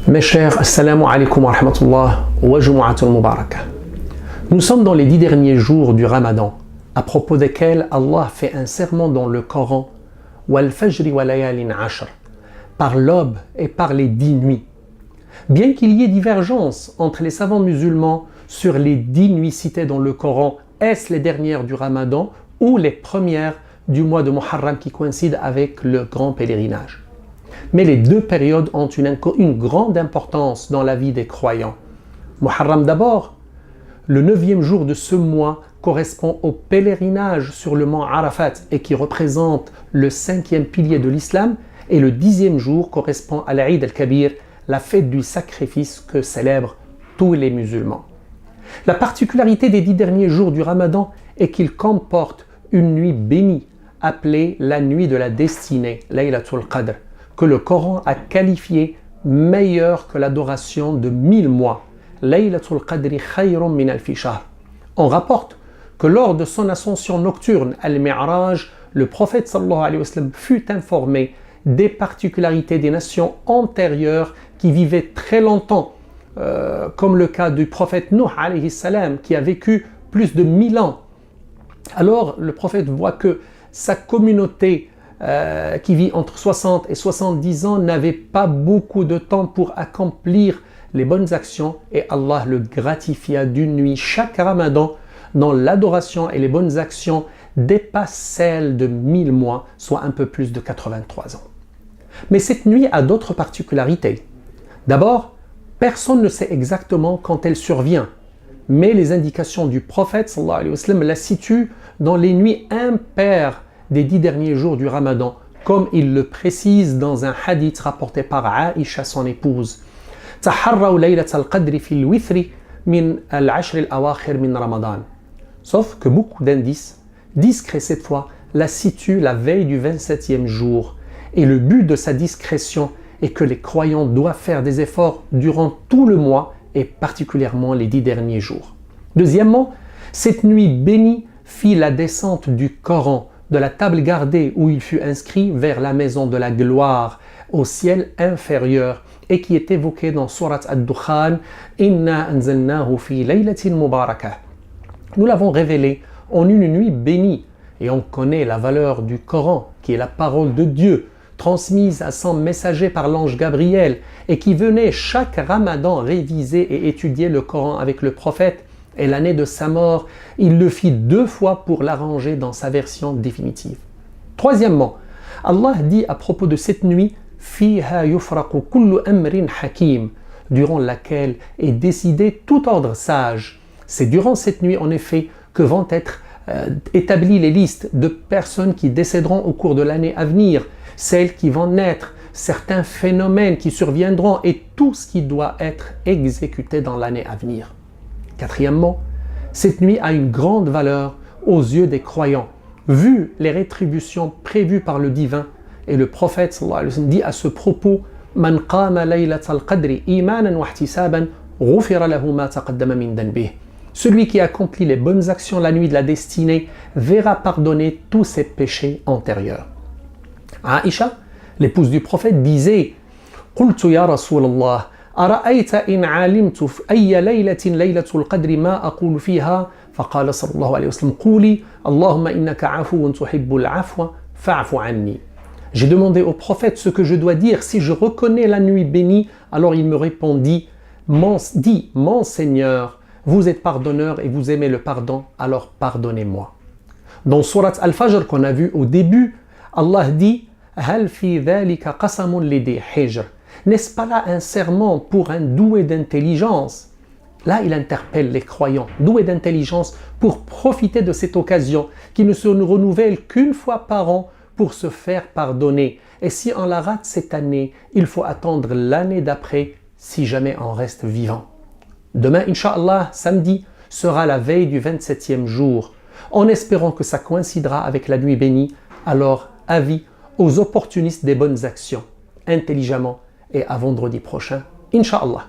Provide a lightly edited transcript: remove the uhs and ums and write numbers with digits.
Mes chers, assalamu alaikum wa rahmatullah wa jumu'atul mubarakah. Nous sommes dans les 10 derniers jours du Ramadan, à propos desquels Allah fait un serment dans le Coran, wal fajri wa layalin ashr, par l'aube et par les 10 nuits. Bien qu'il y ait divergence entre les savants musulmans sur les 10 nuits citées dans le Coran, est-ce les dernières du Ramadan ou les premières du mois de Muharram qui coïncident avec le grand pèlerinage. Mais les deux périodes ont une grande importance dans la vie des croyants. Muharram d'abord, le 9e jour de ce mois correspond au pèlerinage sur le mont Arafat et qui représente le 5e pilier de l'islam, et le 10e jour correspond à l'Aïd al-Kabir, la fête du sacrifice que célèbrent tous les musulmans. La particularité des 10 derniers jours du Ramadan est qu'ils comportent une nuit bénie, appelée la nuit de la destinée, Laylatul Qadr, que le Coran a qualifiée meilleure que l'adoration de 1000 mois, Laylatul Qadri khayrun min alfi shahr. On rapporte que lors de son ascension nocturne, Al-Mi'raj, le prophète sallallahu alayhi wa sallam fut informé des particularités des nations antérieures qui vivaient très longtemps, comme le cas du prophète Nuh alayhi salam qui a vécu plus de 1000 ans. Alors le prophète voit que sa communauté qui vit entre 60 et 70 ans n'avait pas beaucoup de temps pour accomplir les bonnes actions, et Allah le gratifia d'une nuit chaque Ramadan dont l'adoration et les bonnes actions dépassent celles de 1000 mois, soit un peu plus de 83 ans. Mais cette nuit a d'autres particularités. D'abord, personne ne sait exactement quand elle survient, mais les indications du prophète sallallahu alayhi wa sallam la situent dans les nuits impaires des 10 derniers jours du Ramadan, comme il le précise dans un hadith rapporté par Aïcha, son épouse. Taharraw laylat al-qadri fil withri min al-ashr al-awakhir min Ramadan. Sauf que beaucoup d'indices, discrets cette fois, la situent la veille du 27e jour. Et le but de sa discrétion est que les croyants doivent faire des efforts durant tout le mois et particulièrement les 10 derniers jours. Deuxièmement, cette nuit bénie fit la descente du Coran, de la table gardée où il fut inscrit vers la maison de la gloire, au ciel inférieur, et qui est évoqué dans Surat Ad-Dukhan, Inna anzalnahu fi laylatin mubarakah. Nous l'avons révélé en une nuit bénie, et on connaît la valeur du Coran, qui est la parole de Dieu, transmise à son messager par l'ange Gabriel, et qui venait chaque Ramadan réviser et étudier le Coran avec le prophète. Et l'année de sa mort, il le fit 2 fois pour l'arranger dans sa version définitive. Troisièmement, Allah dit à propos de cette nuit, Fiha yufraqu kullu amrin hakim, durant laquelle est décidé tout ordre sage. C'est durant cette nuit, en effet, que vont être établies les listes de personnes qui décéderont au cours de l'année à venir, celles qui vont naître, certains phénomènes qui surviendront et tout ce qui doit être exécuté dans l'année à venir. Quatrièmement, cette nuit a une grande valeur aux yeux des croyants, vu les rétributions prévues par le divin. Et le prophète sallallahu alayhi wa sallam dit à ce propos, Man qama laylatal qadri imanan wa ihtisaban ghufira lahu ma taqaddama min dhanbihi. Celui qui accomplit les bonnes actions la nuit de la destinée verra pardonner tous ses péchés antérieurs. Aïcha, l'épouse du prophète, disait Qultu ya Rasulallah, أرأيت إن علمت في أي ليلة القدر ما أقول فيها فقال صلى الله عليه وسلم قولي اللهم إنك عفو تحب العفو فاعف عني. J'ai demandé au prophète ce que je dois dire si je reconnais la nuit bénie. Alors il me répondit mon Seigneur, vous êtes pardonneur et vous aimez le pardon, alors pardonnez-moi. Dans Surat Al-Fajr qu'on a vu au début, Allah dit هل في ذلك قسم لذي حجر. N'est-ce pas là un serment pour un doué d'intelligence? Là, il interpelle les croyants, doués d'intelligence, pour profiter de cette occasion qui ne se renouvelle qu'une fois par an pour se faire pardonner. Et si on la rate cette année, il faut attendre l'année d'après si jamais on reste vivant. Demain, Inch'Allah, samedi, sera la veille du 27e jour. En espérant que ça coïncidera avec la nuit bénie, alors avis aux opportunistes des bonnes actions, intelligemment, et à vendredi prochain, Inch'Allah.